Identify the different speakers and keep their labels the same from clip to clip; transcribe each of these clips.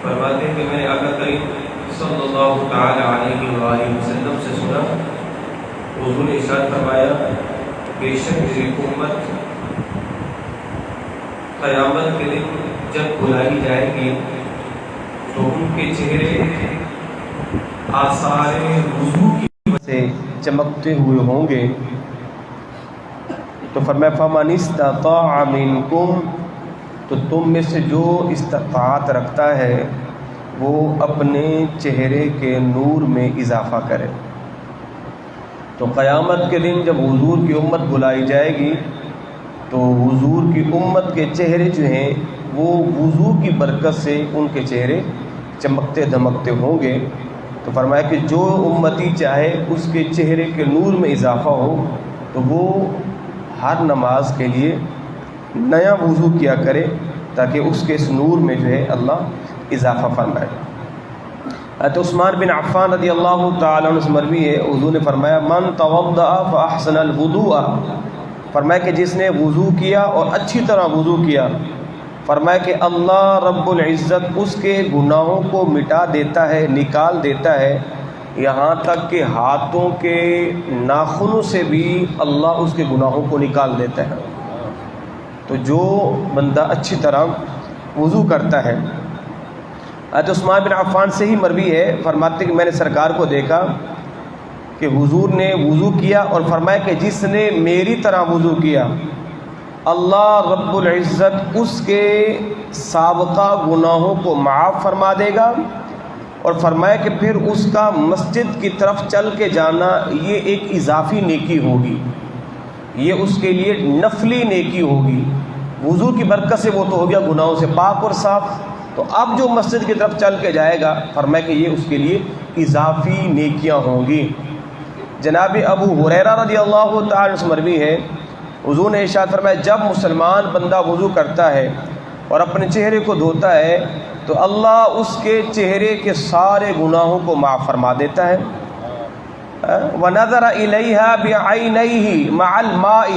Speaker 1: فرماتے ہیں کہ میں نے آقا کریم صلی اللہ تعالی علیہ وآلہ وسلم سے سنا، حضور نے ارشاد فرمایا بے شک میری امت قیامت کے دن جب بلائی جائے گی تو ان کے چہرے آثار وضو کی وجہ سے چمکتے ہوئے ہوں گے۔ تو فرمایا فَمَنِ اسْتَطَاعَ مِنْكُمْ، تو تم میں سے جو استطاعت رکھتا ہے وہ اپنے چہرے کے نور میں اضافہ کرے۔ تو قیامت کے دن جب حضور کی امت بلائی جائے گی تو حضور کی امت کے چہرے جو ہیں وہ وضو کی برکت سے ان کے چہرے چمکتے دمکتے ہوں گے۔ تو فرمایا کہ جو امتی چاہے اس کے چہرے کے نور میں اضافہ ہو تو وہ ہر نماز کے لیے نیا وضو کیا کرے تاکہ اس کے اس نور میں جو ہے اللہ اضافہ فرمائے۔ حضرت عثمان بن عفان رضی اللہ تعالیٰ عنہ سے مروی ہے، حضور نے فرمایا من توضأ فاحسن الوضوء، فرمایا کہ جس نے وضو کیا اور اچھی طرح وضو کیا، فرمایا کہ اللہ رب العزت اس کے گناہوں کو مٹا دیتا ہے، نکال دیتا ہے، یہاں تک کہ ہاتھوں کے ناخنوں سے بھی اللہ اس کے گناہوں کو نکال دیتا ہے۔ تو جو بندہ اچھی طرح وضو کرتا ہے، حضرت عثمان بن عفان سے ہی مروی ہے، فرماتے کہ میں نے سرکار کو دیکھا کہ حضور نے وضو کیا اور فرمایا کہ جس نے میری طرح وضو کیا اللہ رب العزت اس کے سابقہ گناہوں کو معاف فرما دے گا، اور فرمایا کہ پھر اس کا مسجد کی طرف چل کے جانا یہ ایک اضافی نیکی ہوگی، یہ اس کے لیے نفلی نیکی ہوگی۔ وضو کی برکت سے وہ تو ہو گیا گناہوں سے پاک اور صاف، تو اب جو مسجد کی طرف چل کے جائے گا فرمایا کہ یہ اس کے لیے اضافی نیکیاں ہوں گی۔ جناب ابو ہریرہ رضی اللہ تعالیٰ عنہ مروی ہے، حضور نے ارشاد فرمایا جب مسلمان بندہ وضو کرتا ہے اور اپنے چہرے کو دھوتا ہے تو اللہ اس کے چہرے کے سارے گناہوں کو معاف فرما دیتا ہے۔ وَنَظَرَ إِلَيْهَا بِعَيْنَيْهِ مَعَ الْمَاءِ،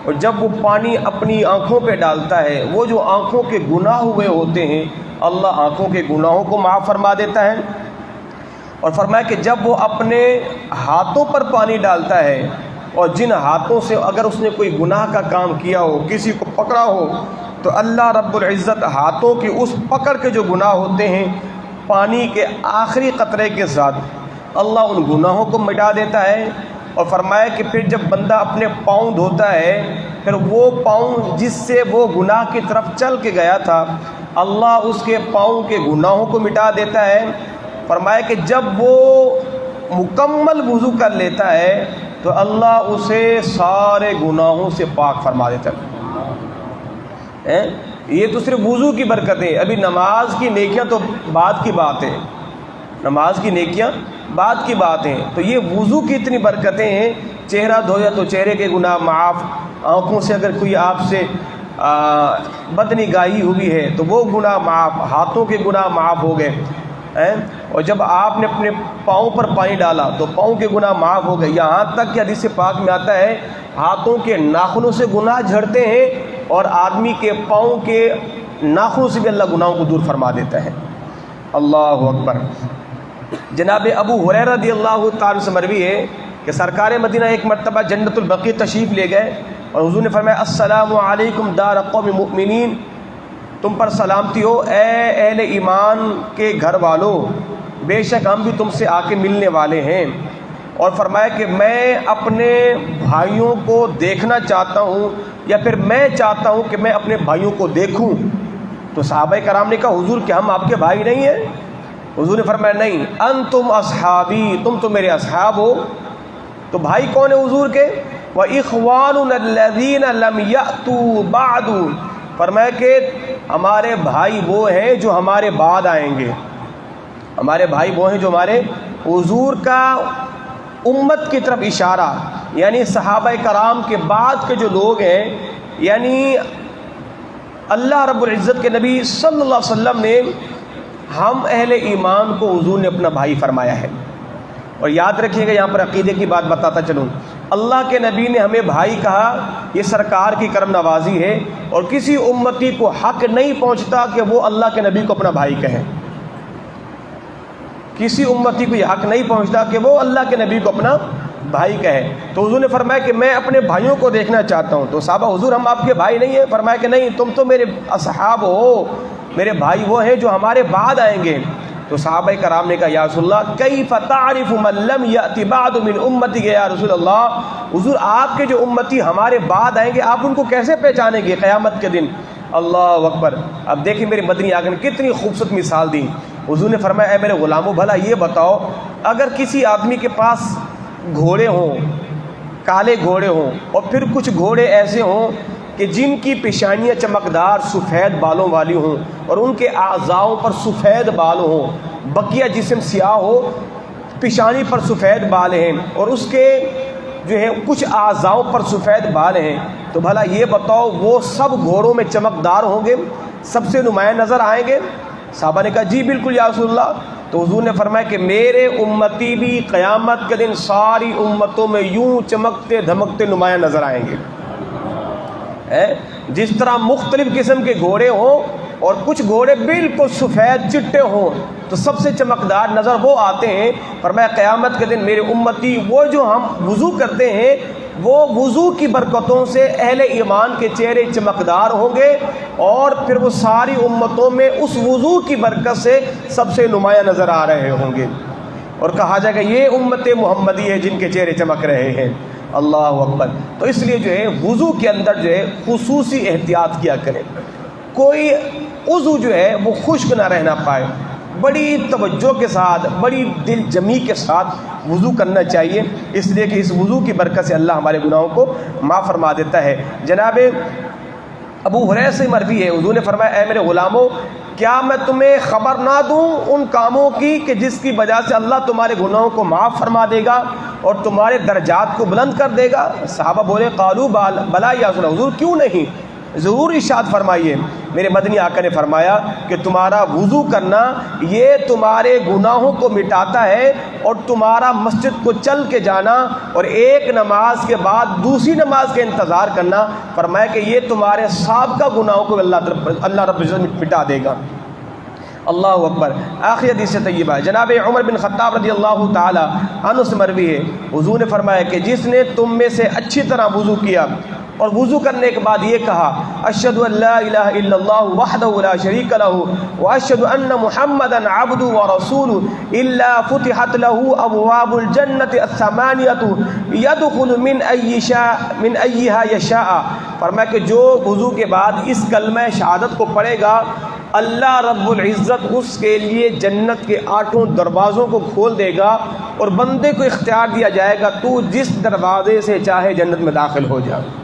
Speaker 1: اور جب وہ پانی اپنی آنکھوں پہ ڈالتا ہے، وہ جو آنکھوں کے گناہ ہوئے ہوتے ہیں اللہ آنکھوں کے گناہوں کو معاف فرما دیتا ہے۔ اور فرمایا کہ جب وہ اپنے ہاتھوں پر پانی ڈالتا ہے اور جن ہاتھوں سے اگر اس نے کوئی گناہ کا کام کیا ہو، کسی کو پکڑا ہو، تو اللہ رب العزت ہاتھوں کی اس پکڑ کے جو گناہ ہوتے ہیں پانی کے آخری قطرے کے ساتھ اللہ ان گناہوں کو مٹا دیتا ہے۔ اور فرمایا کہ پھر جب بندہ اپنے پاؤں دھوتا ہے پھر وہ پاؤں جس سے وہ گناہ کی طرف چل کے گیا تھا اللہ اس کے پاؤں کے گناہوں کو مٹا دیتا ہے۔ فرمایا کہ جب وہ مکمل وضو کر لیتا ہے تو اللہ اسے سارے گناہوں سے پاک فرما دیتا ہے۔ یہ تو صرف وضو کی برکتیں، ابھی نماز کی نیکیاں تو بعد کی بات ہے، نماز کی نیکیاں بعد کی بات ہیں۔ تو یہ وضو کی اتنی برکتیں ہیں، چہرہ دھویا تو چہرے کے گناہ معاف، آنکھوں سے اگر کوئی آپ سے بدنگاہی ہوئی ہے تو وہ گناہ معاف، ہاتھوں کے گناہ معاف ہو گئے، اور جب آپ نے اپنے پاؤں پر پانی ڈالا تو پاؤں کے گناہ معاف ہو گئے، یہاں تک کہ حدیث پاک میں آتا ہے ہاتھوں کے ناخنوں سے گناہ جھڑتے ہیں اور آدمی کے پاؤں کے ناخنوں سے بھی اللہ گناہوں کو دور فرما دیتا ہے۔ اللہ اکبر۔ جناب ابو ہریرہ رضی اللہ تعالیٰ سے مروی ہے کہ سرکار مدینہ ایک مرتبہ جنت البقیع تشریف لے گئے اور حضور نے فرمایا السلام علیکم دار قوم مؤمنین، تم پر سلامتی ہو اے اہل ایمان کے گھر والوں، بے شک ہم بھی تم سے آ کے ملنے والے ہیں۔ اور فرمایا کہ میں اپنے بھائیوں کو دیکھنا چاہتا ہوں یا پھر میں چاہتا ہوں کہ میں اپنے بھائیوں کو دیکھوں۔ تو صحابہ کرام نے کہا حضور کہ ہم آپ کے بھائی نہیں ہیں؟ حضور نے فرمایا نہیں، انتم اصحابی، تم تو میرے اصحاب ہو۔ تو بھائی کون ہیں حضور کے؟ وَإِخْوَانُنَا الَّذِينَ لَمْ يَأْتُوا بَعْدُ، فرمایا کہ ہمارے بھائی وہ ہیں جو ہمارے بعد آئیں گے، ہمارے بھائی وہ ہیں جو ہمارے، حضور کا امت کی طرف اشارہ، یعنی صحابہ کرام کے بعد کے جو لوگ ہیں، یعنی اللہ رب العزت کے نبی صلی اللہ علیہ وسلم نے ہم اہل ایمان کو حضور نے اپنا بھائی فرمایا ہے۔ اور یاد رکھیے گا یہاں پر عقیدے کی بات بتاتا چلوں، اللہ کے نبی نے ہمیں بھائی کہا، یہ سرکار کی کرم نوازی ہے، اور کسی امتی کو حق نہیں پہنچتا کہ وہ اللہ کے نبی کو اپنا بھائی کہیں۔ کسی امتی کو یہ حق نہیں پہنچتا کہ وہ اللہ کے نبی کو اپنا بھائی کہے۔ تو حضور نے فرمایا کہ میں اپنے بھائیوں کو دیکھنا چاہتا ہوں۔ تو صحابہ حضور ہم آپ کے بھائی نہیں ہیں؟ فرمایا کہ نہیں، تم تو میرے اصحاب ہو، میرے بھائی وہ ہیں جو ہمارے بعد آئیں گے۔ تو صحابہ کرام نے کہا یا رسول اللہ کیف تعرف من لم یأت بعد من امتی، یا رسول اللہ حضور آپ کے جو امتی ہمارے بعد آئیں گے آپ ان کو کیسے پہچانیں گے قیامت کے دن؟ اللہ اکبر۔ اب دیکھیں میرے مدنی آقا نے کتنی خوبصورت مثال دی۔ حضور نے فرمایا اے میرے غلاموں بھلا یہ بتاؤ، اگر کسی آدمی کے پاس گھوڑے ہوں، کالے گھوڑے ہوں، اور پھر کچھ گھوڑے ایسے ہوں کہ جن کی پیشانیاں چمکدار سفید بالوں والی ہوں اور ان کے اعضاؤں پر سفید بال ہوں، بقیہ جسم سیاہ ہو، پیشانی پر سفید بال ہیں اور اس کے جو ہے کچھ اعضاؤں پر سفید بال ہیں، تو بھلا یہ بتاؤ وہ سب گھوڑوں میں چمکدار ہوں گے، سب سے نمایاں نظر آئیں گے؟ صحابہ نے کہا جی بالکل یا رسول اللہ۔ تو حضور نے فرمایا کہ میرے امتی بھی قیامت کے دن ساری امتوں میں یوں چمکتے دھمکتے نمایاں نظر آئیں گے۔ جس طرح مختلف قسم کے گھوڑے ہوں اور کچھ گھوڑے بالکل سفید چٹے ہوں تو سب سے چمکدار نظر وہ آتے ہیں، فرمایا قیامت کے دن میرے امتی وہ جو ہم وضو کرتے ہیں وہ وضو کی برکتوں سے اہل ایمان کے چہرے چمکدار ہوں گے، اور پھر وہ ساری امتوں میں اس وضو کی برکت سے سب سے نمایاں نظر آ رہے ہوں گے، اور کہا جائے گا یہ امت محمدی ہے جن کے چہرے چمک رہے ہیں۔ اللہ اکبر۔ تو اس لیے جو ہے وضو کے اندر جو ہے خصوصی احتیاط کیا کریں، کوئی عضو جو ہے وہ خشک نہ رہنا پائے، بڑی توجہ کے ساتھ بڑی دل جمی کے ساتھ وضو کرنا چاہیے، اس لیے کہ اس وضو کی برکت سے اللہ ہمارے گناہوں کو معاف فرما دیتا ہے۔ جناب ابو ہریرہ سے مروی ہے، حضور نے فرمایا اے میرے غلاموں کیا میں تمہیں خبر نہ دوں ان کاموں کی کہ جس کی وجہ سے اللہ تمہارے گناہوں کو معاف فرما دے گا اور تمہارے درجات کو بلند کر دے گا؟ صحابہ بولے قالوا بلا یا رسول اللہ، حضور کیوں نہیں، ضرور ارشاد فرمائیے۔ میرے مدنی آقا نے فرمایا کہ تمہارا وضو کرنا یہ تمہارے گناہوں کو مٹاتا ہے، اور تمہارا مسجد کو چل کے جانا اور ایک نماز کے بعد دوسری نماز کا انتظار کرنا، فرمایا کہ یہ تمہارے سابقہ گناہوں کو اللہ رب العزت مٹا دے گا۔ اللہ اکبر۔ آخری حدیث طیبہ جناب عمر بن خطاب رضی اللہ تعالی عنہ سے مروی ہے، حضور نے فرمایا کہ جس نے تم میں سے اچھی طرح وضو کیا اور وضو کرنے کے بعد یہ کہا اشہد ان لا الہ الا اللہ وحدہ لا شریک لہ واشہد ان محمدا عبدہ ورسولہ الا فتحت لہ ابواب الجنۃ الثمانیۃ یدخل من ایہا یشاء، فرمایا کہ جو وضو کے بعد اس کلمہ شہادت کو پڑھے گا اللہ رب العزت اس کے لیے جنت کے 8 دروازوں کو کھول دے گا، اور بندے کو اختیار دیا جائے گا تو جس دروازے سے چاہے جنت میں داخل ہو جائے۔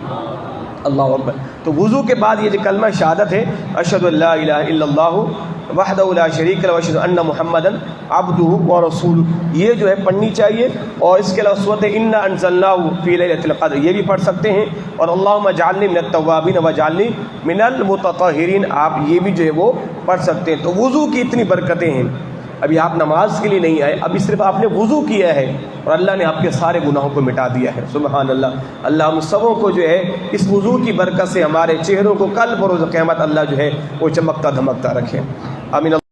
Speaker 1: اللہ اکبر۔ تو وضو کے بعد یہ جو کلمہ شہادت ہے اشہد ان لا الہ الا اللہ وحدہ لا شریک لہ واشہد ان محمدا عبدہ ورسولہ، یہ جو ہے پڑھنی چاہیے۔ اور اس کے علاوہ سورۃ انا انزلناہ فی لیلۃ القدر یہ بھی پڑھ سکتے ہیں، اور اللہم اجعلنی من التوابین واجعلنی من المتطہرین آپ یہ بھی جو ہے وہ پڑھ سکتے ہیں۔ تو وضو کی اتنی برکتیں ہیں۔ ابھی آپ نماز کے لیے نہیں آئے، ابھی صرف آپ نے وضو کیا ہے اور اللہ نے آپ کے سارے گناہوں کو مٹا دیا ہے۔ سبحان اللہ۔ اللہ ہم سبوں کو جو ہے اس وضو کی برکت سے ہمارے چہروں کو کل بروز قیامت اللہ جو ہے وہ چمکتا دھمکتا رکھے۔ آمین۔